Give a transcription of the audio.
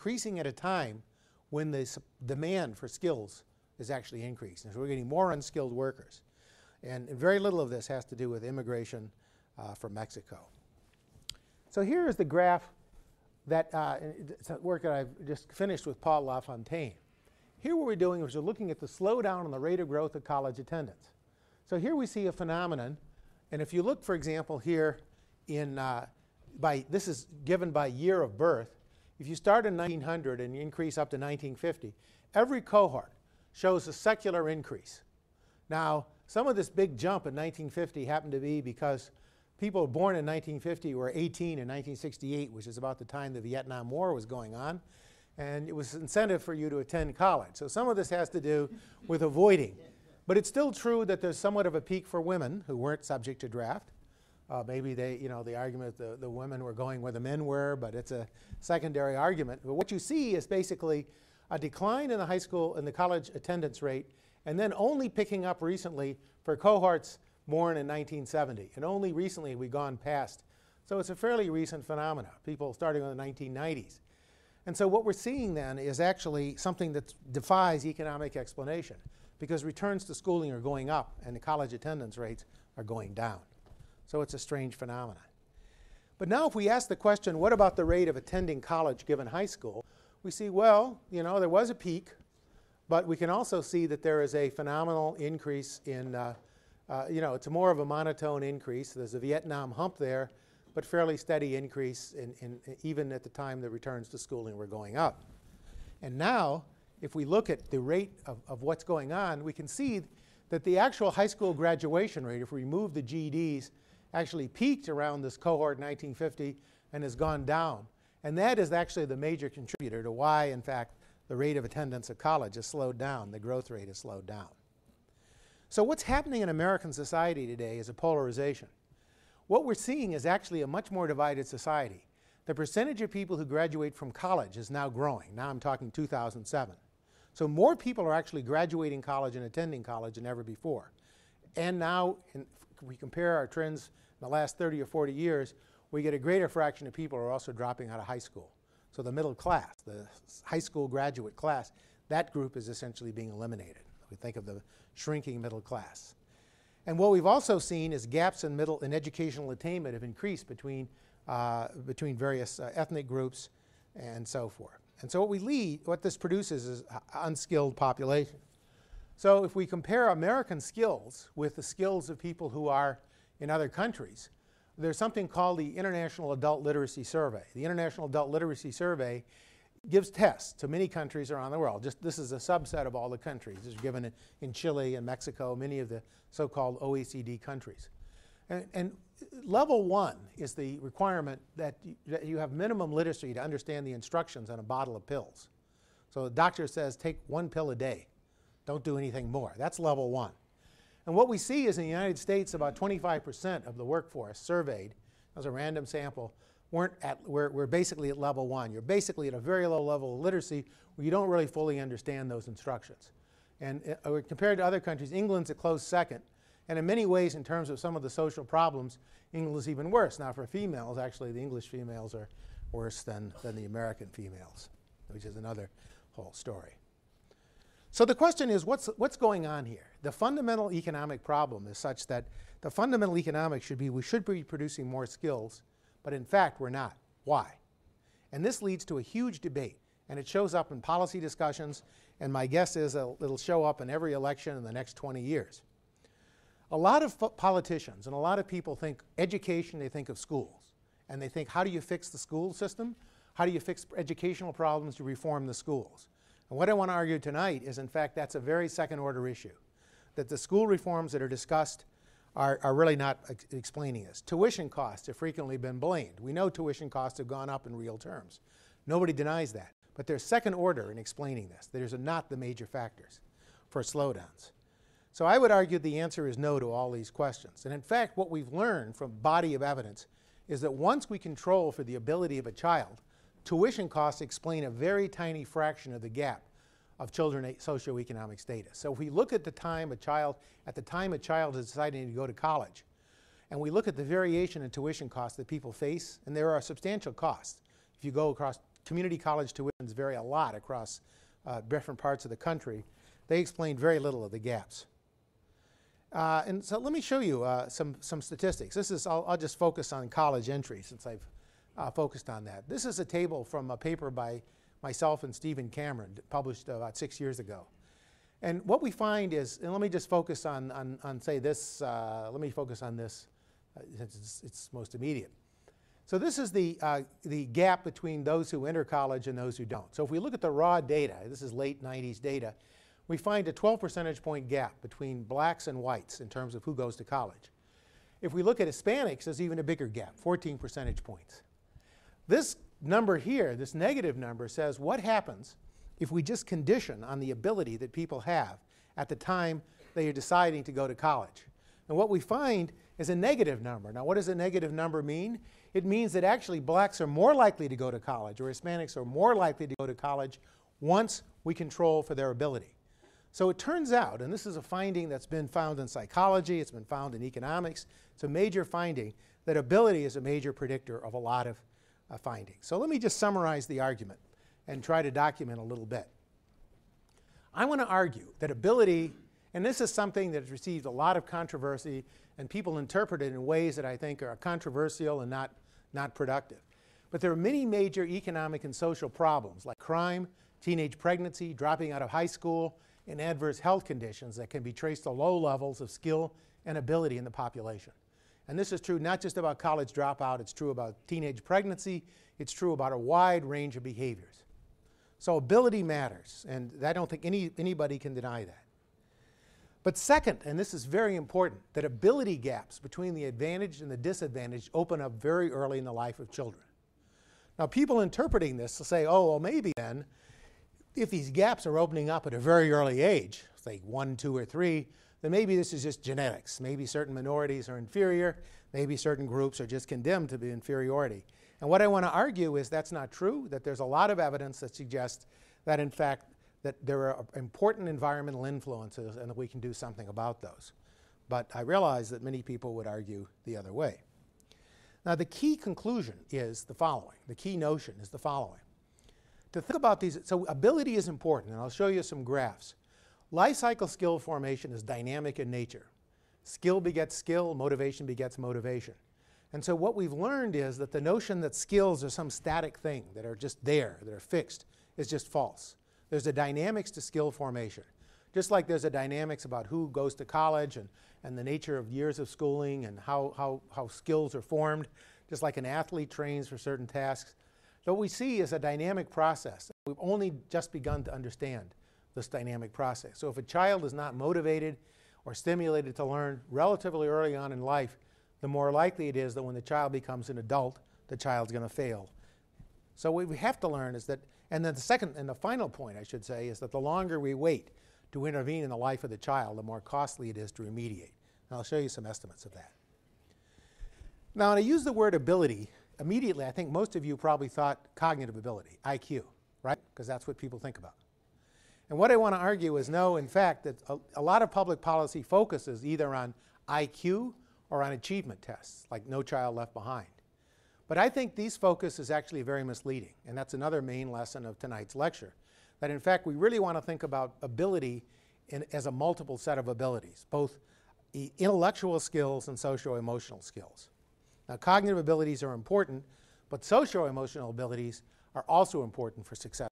increasing at a time when the demand for skills is actually increasing. So we're getting more unskilled workers. And very little of this has to do with immigration from Mexico. So here is the graph that it's a work that I've just finished with Paul LaFontaine. Here what we're doing is we're looking at the slowdown in the rate of growth of college attendance. So here we see a phenomenon, and if you look, for example, here in, this is given by year of birth. If you start in 1900 and you increase up to 1950, every cohort shows a secular increase. Now, some of this big jump in 1950 happened to be because people born in 1950 were 18 in 1968, which is about the time the Vietnam War was going on. And it was incentive for you to attend college. So some of this has to do with avoiding. But it's still true that there's somewhat of a peak for women who weren't subject to draft. Maybe they, the argument the women were going where the men were, but it's a secondary argument. But what you see is basically a decline in the high school and the college attendance rate, and then only picking up recently for cohorts born in 1970. And only recently we've gone past. So it's a fairly recent phenomenon, people starting in the 1990s. And so what we're seeing then is actually something that defies economic explanation, because returns to schooling are going up and the college attendance rates are going down. So it's a strange phenomenon. But now if we ask the question, what about the rate of attending college given high school? We see, well, there was a peak, but we can also see that there is a phenomenal increase in, it's more of a monotone increase. There's a Vietnam hump there, but fairly steady increase even at the time the returns to schooling were going up. And now, if we look at the rate of what's going on, we can see that the actual high school graduation rate, if we remove the GEDs, actually peaked around this cohort 1950 and has gone down. And that is actually the major contributor to why, in fact, the rate of attendance at college has slowed down. The growth rate has slowed down. So what's happening in American society today is a polarization. What we're seeing is actually a much more divided society. The percentage of people who graduate from college is now growing. Now I'm talking 2007. So more people are actually graduating college and attending college than ever before. And now, if we compare our trends in the last 30 or 40 years, we get a greater fraction of people who are also dropping out of high school. So the middle class, the high school graduate class, that group is essentially being eliminated. We think of the shrinking middle class. And what we've also seen is gaps in educational attainment have increased between various ethnic groups and so forth. And so what this produces is an unskilled population. So if we compare American skills with the skills of people who are in other countries, there's something called the International Adult Literacy Survey. The International Adult Literacy Survey gives tests to many countries around the world. This is a subset of all the countries. It's given in Chile and Mexico, many of the so-called OECD countries. And level 1 is the requirement that you have minimum literacy to understand the instructions on a bottle of pills. So the doctor says, take 1 pill a day. Don't do anything more. That's level 1. And what we see is in the United States, about 25% of the workforce surveyed, as a random sample, we're basically at level 1. You're basically at a very low level of literacy where you don't really fully understand those instructions. And compared to other countries, England's a close second. And in many ways, in terms of some of the social problems, England is even worse. Now for females, actually the English females are worse than the American females, which is another whole story. So the question is, what's going on here? The fundamental economic problem is such that the fundamental economics should be we should be producing more skills, but in fact we're not. Why? And this leads to a huge debate, and it shows up in policy discussions, and my guess is it'll show up in every election in the next 20 years. A lot of politicians and a lot of people think education, they think of schools. And they think, how do you fix the school system? How do you fix educational problems to reform the schools? And what I want to argue tonight is, in fact, that's a very second-order issue. That the school reforms that are discussed are really not explaining this. Tuition costs have frequently been blamed. We know tuition costs have gone up in real terms. Nobody denies that. But there's second order in explaining this. Those are not the major factors for slowdowns. So I would argue the answer is no to all these questions. And in fact, what we've learned from body of evidence is that once we control for the ability of a child, tuition costs explain a very tiny fraction of the gap of children's socioeconomic status. So if we look at the time a child is deciding to go to college, and we look at the variation in tuition costs that people face, and there are substantial costs. If you go across community college tuitions vary a lot across different parts of the country, they explain very little of the gaps. And so let me show you some statistics. I'll just focus on college entry since I've focused on that. This is a table from a paper by myself and Stephen Cameron, published about 6 years ago. And what we find is, and let me just focus on say this, let me focus on this since it's most immediate. So this is the gap between those who enter college and those who don't. So if we look at the raw data, this is late 90s data, we find a 12 percentage point gap between blacks and whites in terms of who goes to college. If we look at Hispanics, there's even a bigger gap, 14 percentage points. This number here, this negative number, says what happens if we just condition on the ability that people have at the time they are deciding to go to college. And what we find is a negative number. Now, what does a negative number mean? It means that actually blacks are more likely to go to college, or Hispanics are more likely to go to college once we control for their ability. So it turns out, and this is a finding that's been found in psychology, it's been found in economics, it's a major finding that ability is a major predictor of a lot of findings. So let me just summarize the argument and try to document a little bit. I want to argue that ability, and this is something that has received a lot of controversy, and people interpret it in ways that I think are controversial and not productive. But there are many major economic and social problems like crime, teenage pregnancy, dropping out of high school, and adverse health conditions that can be traced to low levels of skill and ability in the population. And this is true not just about college dropout, it's true about teenage pregnancy, it's true about a wide range of behaviors. So ability matters, and I don't think anybody can deny that. But second, and this is very important, that ability gaps between the advantaged and the disadvantaged open up very early in the life of children. Now, people interpreting this will say, oh, well, maybe then, if these gaps are opening up at a very early age, say 1, 2, or 3, then maybe this is just genetics. Maybe certain minorities are inferior. Maybe certain groups are just condemned to be inferiority. And what I want to argue is that's not true, that there's a lot of evidence that suggests that, in fact, that there are important environmental influences and that we can do something about those. But I realize that many people would argue the other way. Now, the key conclusion is the following. The key notion is the following. To think about these, so ability is important, and I'll show you some graphs. Life cycle skill formation is dynamic in nature. Skill begets skill, motivation begets motivation. And so what we've learned is that the notion that skills are some static thing that are just there, that are fixed, is just false. There's a dynamics to skill formation. Just like there's a dynamics about who goes to college and the nature of years of schooling and how skills are formed, just like an athlete trains for certain tasks. So what we see is a dynamic process. We've only just begun to understand this dynamic process. So if a child is not motivated or stimulated to learn relatively early on in life, the more likely it is that when the child becomes an adult, the child's going to fail. So what we have to learn is that, and then the second and the final point I should say is that the longer we wait to intervene in the life of the child, the more costly it is to remediate. And I'll show you some estimates of that. Now, when I use the word ability, immediately I think most of you probably thought cognitive ability, IQ, right? Because that's what people think about. And what I want to argue is no, in fact, that a lot of public policy focuses either on IQ or on achievement tests, like No Child Left Behind. But I think these focus is actually very misleading, and that's another main lesson of tonight's lecture, that in fact we really want to think about ability as a multiple set of abilities, both intellectual skills and socio-emotional skills. Now, cognitive abilities are important, but socio-emotional abilities are also important for success.